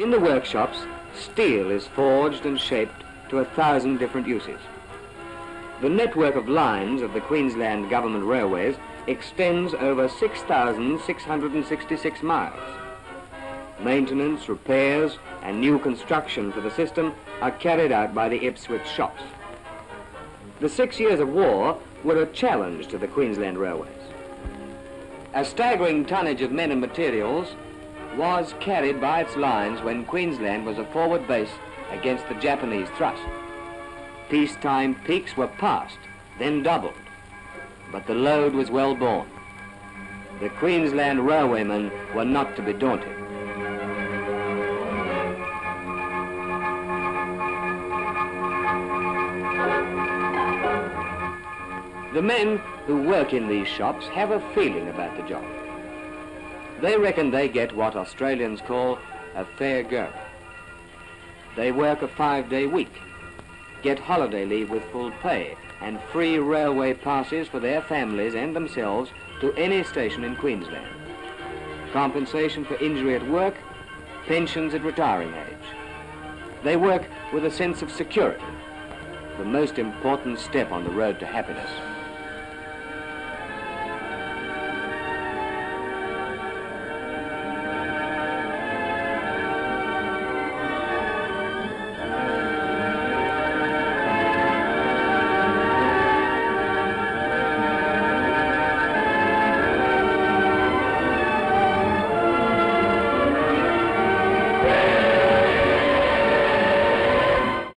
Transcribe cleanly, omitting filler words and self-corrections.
In the workshops, steel is forged and shaped to 1,000 different uses. The network of lines of the Queensland Government Railways extends over 6,666 miles. Maintenance, repairs and new construction for the system are carried out by the Ipswich shops. The 6 years of war were a challenge to the Queensland Railways. A staggering tonnage of men and materials was carried by its lines when Queensland was a forward base against the Japanese thrust. Peacetime peaks were passed, then doubled, but the load was well borne. The Queensland railwaymen were not to be daunted. The men who work in these shops have a feeling about the job. They reckon they get what Australians call a fair go. They work a 5-day week, get holiday leave with full pay, and free railway passes for their families and themselves to any station in Queensland. Compensation for injury at work, pensions at retiring age. They work with a sense of security, the most important step on the road to happiness.